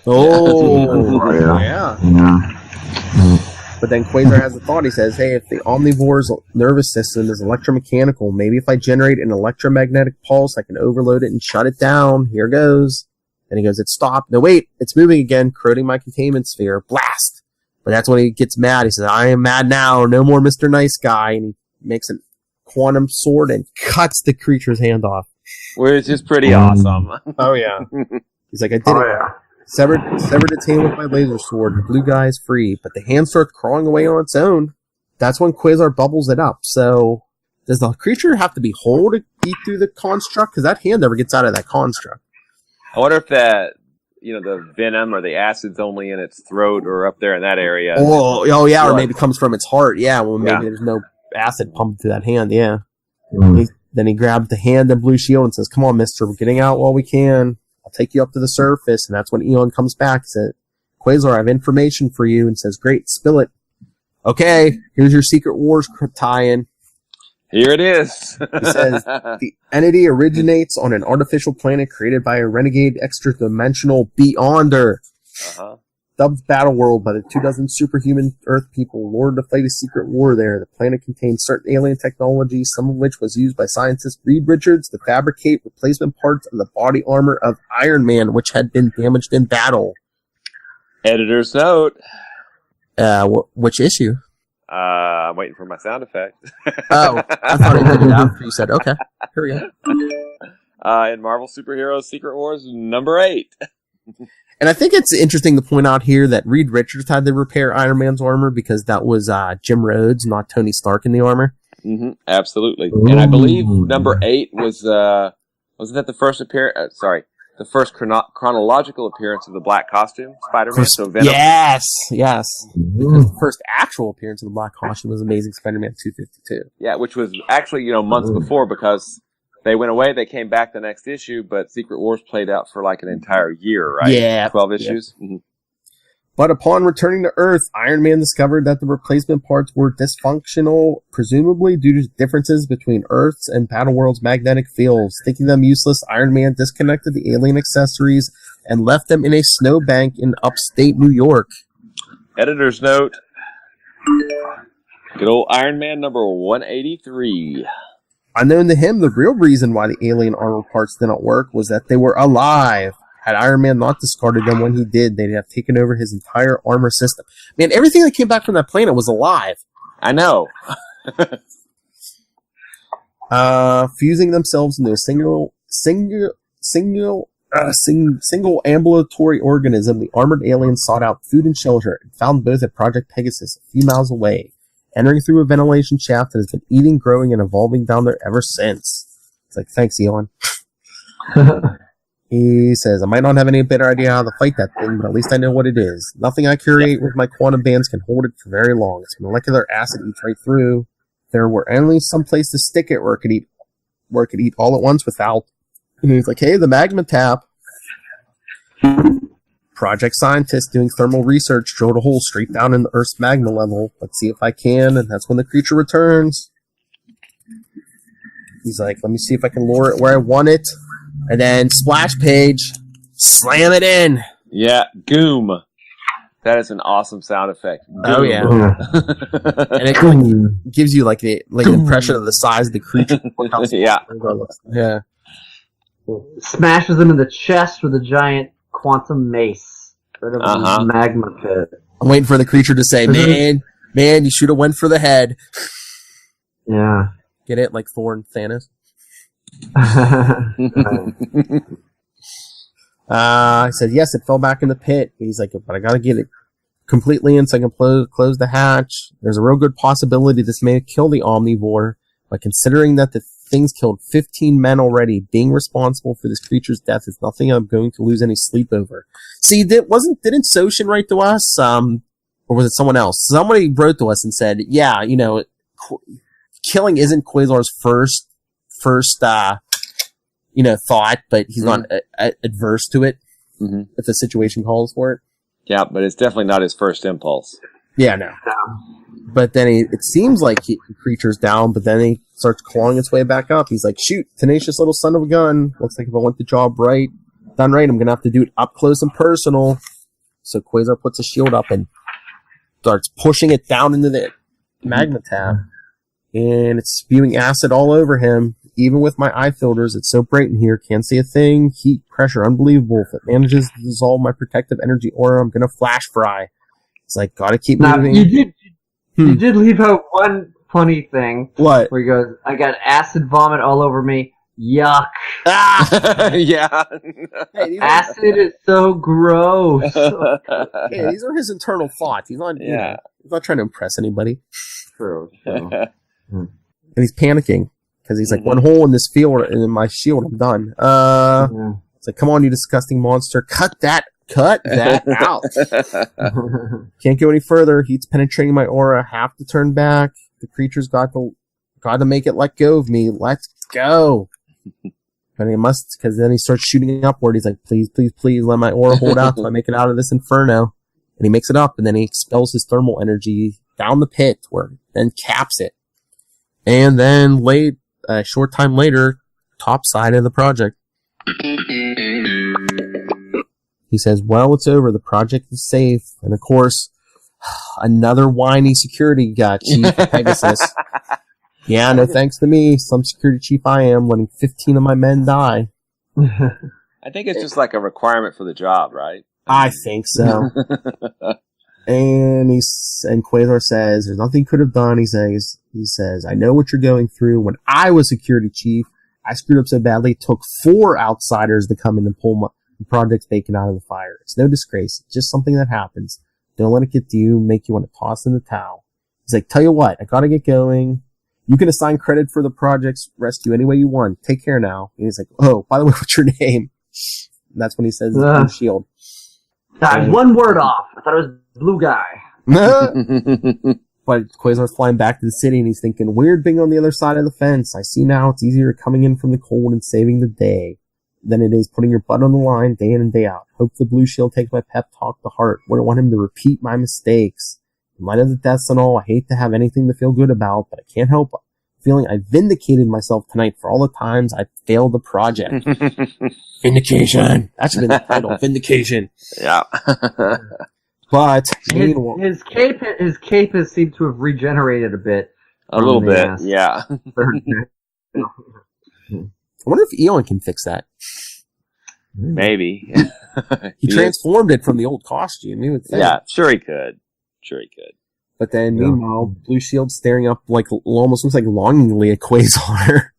Oh, yeah. But then Quasar has a thought. He says, hey, if the omnivore's nervous system is electromechanical, maybe if I generate an electromagnetic pulse, I can overload it and shut it down. Here goes. Then he goes, it stopped. No, wait, it's moving again, corroding my containment sphere. Blast! But that's when he gets mad. He says, I am mad now. No more Mr. Nice Guy. And he makes a quantum sword and cuts the creature's hand off. Which is pretty awesome. Oh, yeah. He's like, I did it. Yeah. Severed its hand with my laser sword. The blue guy is free, but the hand starts crawling away on its own. That's when Quasar bubbles it up. So, does the creature have to be whole to eat through the construct? Because that hand never gets out of that construct. I wonder if that, the venom or the acid's only in its throat or up there in that area. Oh yeah, or maybe it comes from its heart. Yeah, well, maybe there's no acid pumped through that hand. Yeah. Then he grabs the hand and Blue Shield and says, come on, mister, we're getting out while we can. I'll take you up to the surface. And that's when Eon comes back and says, Quasar, I have information for you. And says, great, spill it. Okay, here's your Secret Wars tie-in. Here it is. He says, the entity originates on an artificial planet created by a renegade extra-dimensional Beyonder. Dubbed Battleworld by the 24 superhuman Earth people lured to fight a secret war there. The planet contains certain alien technology, some of which was used by scientist Reed Richards to fabricate replacement parts of the body armor of Iron Man, which had been damaged in battle. Editor's note. Which issue? I'm waiting for my sound effect. Oh, I thought I did it after you said, okay, here we go. In Marvel Superheroes Secret Wars, number 8. And I think it's interesting to point out here that Reed Richards had to repair Iron Man's armor because that was Jim Rhodes, not Tony Stark in the armor. Mm-hmm, absolutely. And I believe number 8 wasn't that the first appearance? the first chronological appearance of the black costume Spider-Man. So Venom. Yes. Mm-hmm. The first actual appearance of the black costume was Amazing Spider-Man 252. Yeah, which was actually, months before, because they went away, they came back the next issue, but Secret Wars played out for like an entire year, right? Yeah. 12 issues. Yeah. Mm-hmm. But upon returning to Earth, Iron Man discovered that the replacement parts were dysfunctional, presumably due to differences between Earth's and Battleworld's magnetic fields. Thinking them useless, Iron Man disconnected the alien accessories and left them in a snowbank in upstate New York. Editor's note. Good old Iron Man number 183. Unknown to him, the real reason why the alien armor parts didn't work was that they were alive. Had Iron Man not discarded them when he did, they'd have taken over his entire armor system. Man, everything that came back from that planet was alive. I know. Fusing themselves into a single ambulatory organism, the armored aliens sought out food and shelter and found both at Project Pegasus, a few miles away, entering through a ventilation shaft that has been eating, growing, and evolving down there ever since. It's like, thanks, Elon. He says, I might not have any better idea how to fight that thing, but at least I know what it is. Nothing I create with my quantum bands can hold it for very long. Its molecular acid eats right through. There were only some place to stick it where it could eat all at once without. And he's like, hey, the magma tap. Project scientist doing thermal research drilled a hole straight down in the Earth's magma level. Let's see if I can. And that's when the creature returns. He's like, let me see if I can lure it where I want it. And then splash page, slam it in. Yeah, goom. That is an awesome sound effect. Goom. Oh yeah, and it gives you like the impression of the size of the creature. Yeah. Smashes him in the chest with a giant quantum mace. Right over the magma pit. I'm waiting for the creature to say, "Man, you should have went for the head." Yeah. Get it, like Thor and Thanos. I said, yes, it fell back in the pit. He's like, but I gotta get it completely in so I can close the hatch. There's a real good possibility this may kill the Omnivore, but considering that the thing's killed 15 men already, being responsible for this creature's death is nothing I'm going to lose any sleep over. See, didn't Soshin write to us? Or was it someone else? Somebody wrote to us and said, yeah, killing isn't Quasar's first thought, but he's not adverse to it if the situation calls for it. Yeah, but it's definitely not his first impulse. Yeah, no. But then it seems like the creature's down, but then he starts clawing its way back up. He's like, shoot, tenacious little son of a gun. Looks like if I want the job done right, I'm going to have to do it up close and personal. So Quasar puts a shield up and starts pushing it down into the magma tap. And it's spewing acid all over him. Even with my eye filters, it's so bright in here, can't see a thing. Heat, pressure, unbelievable. If it manages to dissolve my protective energy aura, I'm gonna flash fry. It's like, gotta keep moving. You did leave out one funny thing. What? Where he goes, I got acid vomit all over me. Yuck. Yeah. Hey, acid is so gross. Hey, these are his internal thoughts. He's not, he's not trying to impress anybody. True. And he's panicking. Because he's like, one hole in this field, and in my shield, I'm done. It's like, come on, you disgusting monster. Cut that out. Can't go any further. Heat's penetrating my aura. Have to turn back. The creature's got to make it let go of me. Let's go. But he must, because then he starts shooting upward. He's like, please, please, please, let my aura hold out till I make it out of this inferno. And he makes it up, and then he expels his thermal energy down the pit, where then caps it. And then a short time later, top side of the project. He says, well, it's over. The project is safe. And of course, another whiny security guy, Chief Pegasus. Yeah, no thanks to me. Some security chief I am, letting 15 of my men die. I think it's just like a requirement for the job, right? I think so. And Quasar says, there's nothing he could have done. He says, I know what you're going through. When I was security chief, I screwed up so badly, it took 4 outsiders to come in and pull the Project Bacon out of the fire. It's no disgrace. It's just something that happens. Don't let it get to you, make you want to toss in the towel. He's like, tell you what, I gotta get going. You can assign credit for the project's rescue any way you want. Take care now. And he's like, oh, by the way, what's your name? That's when he says Blue Shield. I was one word off. I thought it was Blue Guy. But Quasar's flying back to the city, and he's thinking, weird being on the other side of the fence. I see now it's easier coming in from the cold and saving the day than it is putting your butt on the line day in and day out. Hope the Blue Shield takes my pep talk to heart. Wouldn't want him to repeat my mistakes. In light of the deaths and all, I hate to have anything to feel good about, but I can't help feeling I vindicated myself tonight for all the times I failed the project. Vindication. That should be the title. Vindication. Yeah. But his cape has seemed to have regenerated a bit. A little bit, yeah. I wonder if Eon can fix that. Maybe. He transformed it from the old costume. He would think. Yeah, sure he could. But then, meanwhile, Blue Shield's staring up like almost looks like longingly at Quasar.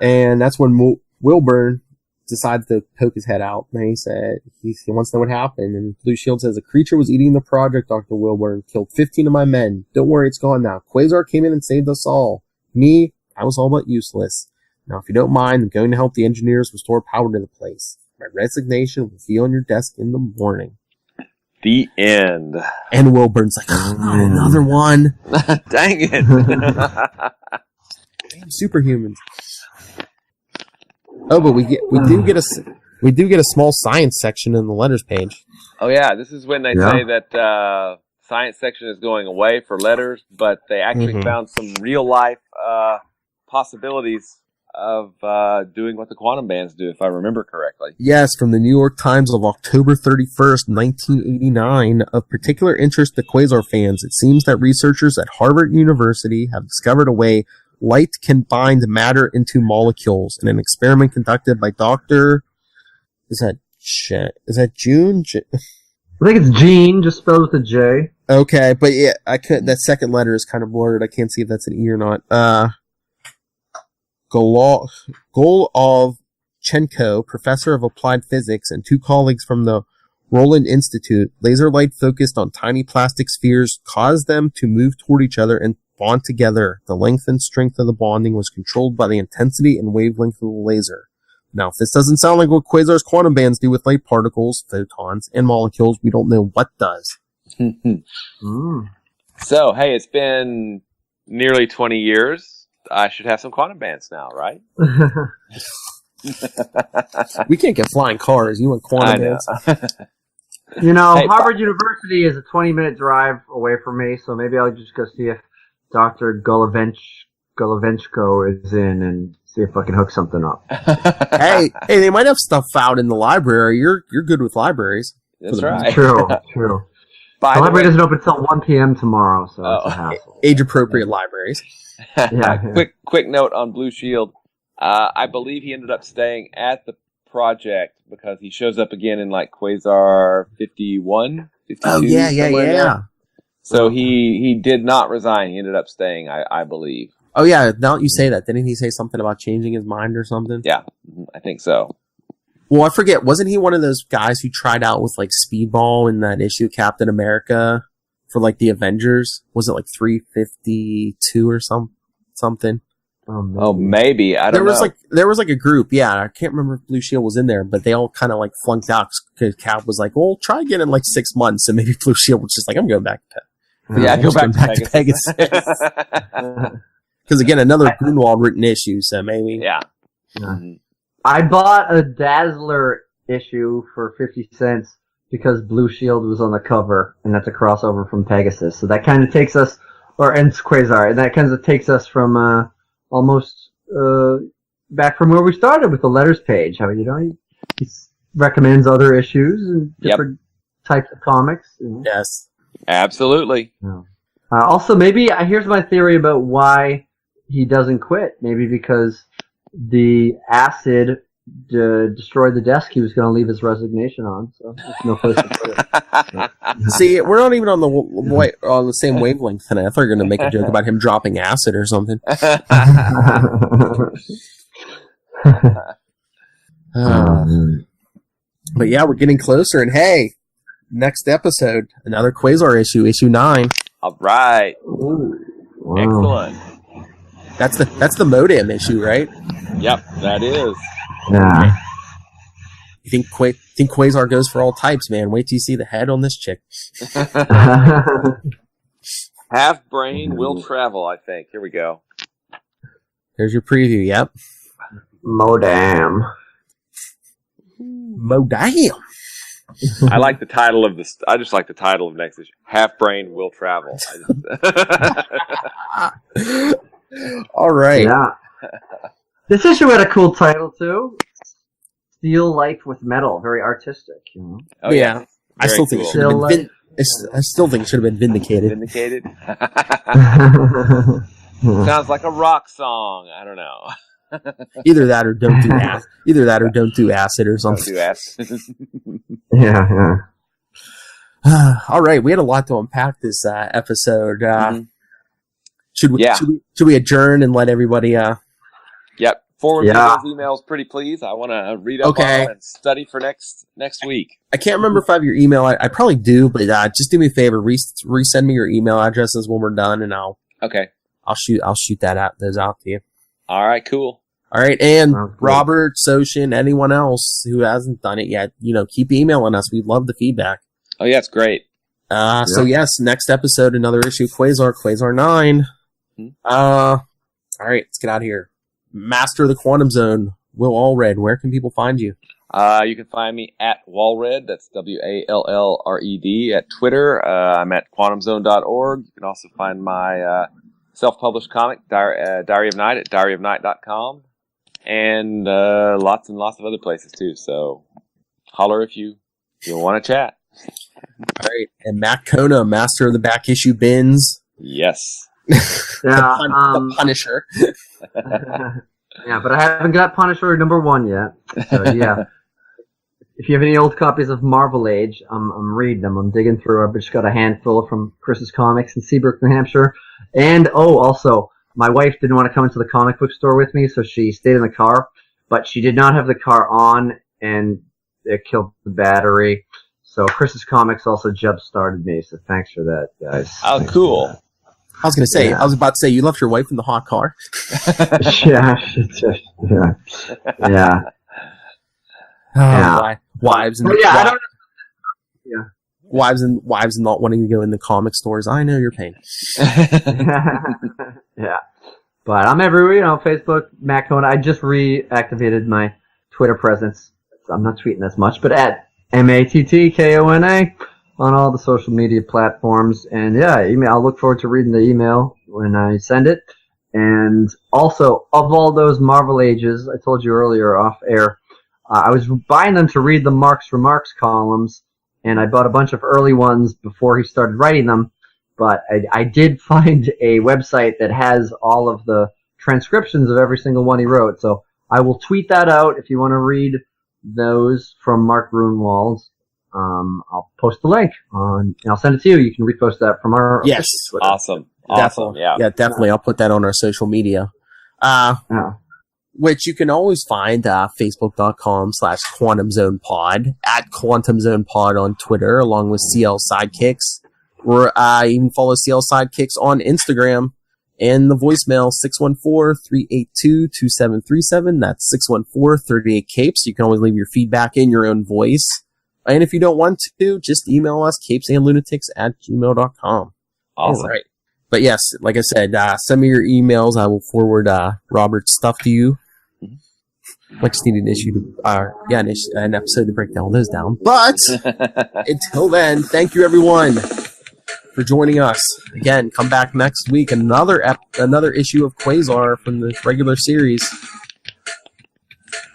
And that's when Wilburn decides to poke his head out. And he said he wants to know what happened. And Blue Shield says, a creature was eating the project, Dr. Wilburn. Killed 15 of my men. Don't worry, it's gone now. Quasar came in and saved us all. Me, I was all but useless. Now, if you don't mind, I'm going to help the engineers restore power to the place. My resignation will be on your desk in the morning. The end. And Wilburn's like, oh, not another one. Dang it. Damn superhumans. Oh, but we do get a small science section in the letters page. Oh yeah, this is when they say that science section is going away for letters, but they actually found some real life possibilities of doing what the quantum bands do, if I remember correctly. Yes, from the New York Times of October 31st, 1989. Of particular interest to Quasar fans, it seems that researchers at Harvard University have discovered a way light can bind matter into molecules in an experiment conducted by Dr. Is that June? I think it's Gene, just spelled with a J. Okay, but yeah, that second letter is kind of blurred. I can't see if that's an E or not. Golovchenko, professor of applied physics, and two colleagues from the Roland Institute. Laser light focused on tiny plastic spheres caused them to move toward each other and bond together. The length and strength of the bonding was controlled by the intensity and wavelength of the laser. Now, if this doesn't sound like what Quasar's quantum bands do with light particles, photons, and molecules, we don't know what does. So, hey, it's been nearly 20 years. I should have some quantum bands now, right? We can't get flying cars. You want quantum bands? You know, hey, Harvard University is a 20-minute drive away from me, so maybe I'll just go see if Dr. Golovchenko is in and see if I can hook something up. hey, they might have stuff out in the library. You're good with libraries. That's right. True. The library doesn't open until 1 p.m. tomorrow, so it's a hassle. Age-appropriate libraries. Quick note on Blue Shield. I believe he ended up staying at the project because he shows up again in like Quasar 51, 52. Oh, yeah. So he did not resign. He ended up staying, I believe. Oh, yeah. Now that you say that, didn't he say something about changing his mind or something? Yeah, I think so. Well, I forget. Wasn't he one of those guys who tried out with like Speedball in that issue of Captain America for like the Avengers? Was it like 352 or something? Oh, maybe. I don't know. There was like a group. Yeah, I can't remember if Blue Shield was in there, but they all kind of like flunked out because Cap was like, "Well, try again in like 6 months," and maybe Blue Shield was just like, "I'm going back to go back to Pegasus." Because again, another Grunwald written issue, so maybe. Yeah. I bought a Dazzler issue for 50 cents because Blue Shield was on the cover, and that's a crossover from Pegasus. So that kind of takes us, and Quasar, and that kind of takes us from almost back from where we started with the letters page. How he recommends other issues and different types of comics. Yes, absolutely. Also, maybe here's my theory about why he doesn't quit. Maybe because the acid destroyed the desk he was going to leave his resignation on, so there's no place to put it. See, we're not even on the same wavelength tonight. I thought you were going to make a joke about him dropping acid or something. But yeah, we're getting closer, and hey, next episode, another Quasar issue 9. All right. Ooh, wow. Excellent. That's the modem issue, right? Yep, that is. Yeah. You think Quasar goes for all types, man? Wait till you see the head on this chick. Half brain will travel, I think. Here we go. There's your preview. Yep. Modam. I like the title of this. I just like the title of next issue. Half brain will travel. All right. Yeah. This issue had a cool title too. Steal Life with Metal. Very artistic. You know? Oh yeah. I still think cool. it should have been. I still think it should have been vindicated. Vindicated. Sounds like a rock song. I don't know. Either that or don't do acid. Either that or don't do acid or something. Don't do acid. Yeah. All right, we had a lot to unpack this episode. Should we adjourn and let everybody? Yep. Forward me those emails, pretty please. I want to read up on them and study for next week. I can't remember if I have your email. I probably do, but just do me a favor. Resend me your email addresses when we're done, and I'll shoot those out to you. All right, cool. All right, and Robert, Soshin, anyone else who hasn't done it yet, keep emailing us. We love the feedback. Oh yeah, it's great. So yes, next episode, another issue of Quasar 9. All right, let's get out of here. Master of the Quantum Zone, Will Allred. Where can people find you? You can find me at Wallred. That's WALLRED at Twitter. I'm at quantumzone.org. You can also find my self-published comic, Diary of Night, at diaryofnight.com. And lots and lots of other places, too. So holler if you want to chat. All right. And Matt Kona, Master of the Back Issue Bins. Yes. Yeah, the Punisher. Yeah, but I haven't got Punisher #1 yet. So, yeah. If you have any old copies of Marvel Age, I'm reading them. I'm digging through. I've just got a handful from Chris's Comics in Seabrook, New Hampshire. And, also, my wife didn't want to come into the comic book store with me, so she stayed in the car. But she did not have the car on, and it killed the battery. So Chris's Comics also jump-started me, so thanks for that, guys. Oh, thanks cool. I was going to say, I was about to say, you left your wife in the hot car. Yeah. Wives and I don't know. Yeah. Wives and not wanting to go in the comic stores. I know your pain. Yeah. But I'm everywhere, Facebook, Matt Kona. I just reactivated my Twitter presence. I'm not tweeting as much, but at MATTKONA on all the social media platforms. And email. I'll look forward to reading the email when I send it. And also, of all those Marvel Ages, I told you earlier off air, I was buying them to read the Mark's Remarks columns, and I bought a bunch of early ones before he started writing them. But I did find a website that has all of the transcriptions of every single one he wrote. So I will tweet that out if you want to read those from Mark Grunwald. I'll post the link and I'll send it to you. You can repost that from our Twitter. Awesome. Definitely. Yeah, definitely. I'll put that on our social media. Which you can always find facebook.com/QuantumZonePod, at QuantumZonePod on Twitter, along with CL Sidekicks. Or you can follow CL Sidekicks on Instagram. And the voicemail, 614-382-2737. That's 614-38-CAPES. You can always leave your feedback in your own voice. And if you don't want to, just email us, capesandlunatics@gmail.com. Awesome. All right. But yes, like I said, send me your emails. I will forward Robert's stuff to you. I just need an episode to break all those down. But until then, thank you everyone for joining us. Again, come back next week. Another issue of Quasar from the regular series.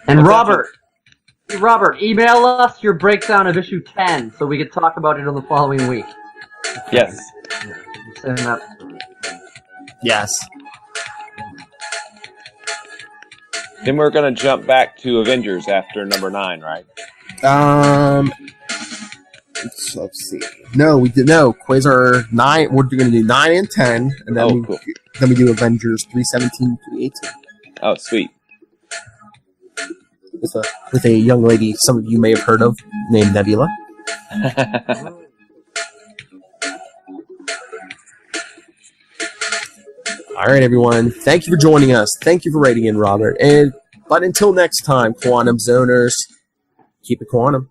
And Robert, email us your breakdown of issue 10 so we can talk about it on the following week. Yes. Send that. Yes. Then we're going to jump back to Avengers after number 9, right? Let's see. No, we did no Quasar 9. We're going to do 9 and 10, and then we do Avengers 317 318. Oh, sweet. With a young lady some of you may have heard of named Nebula. All right, everyone. Thank you for joining us. Thank you for writing in, Robert. But until next time, Quantum Zoners, Keep it quantum.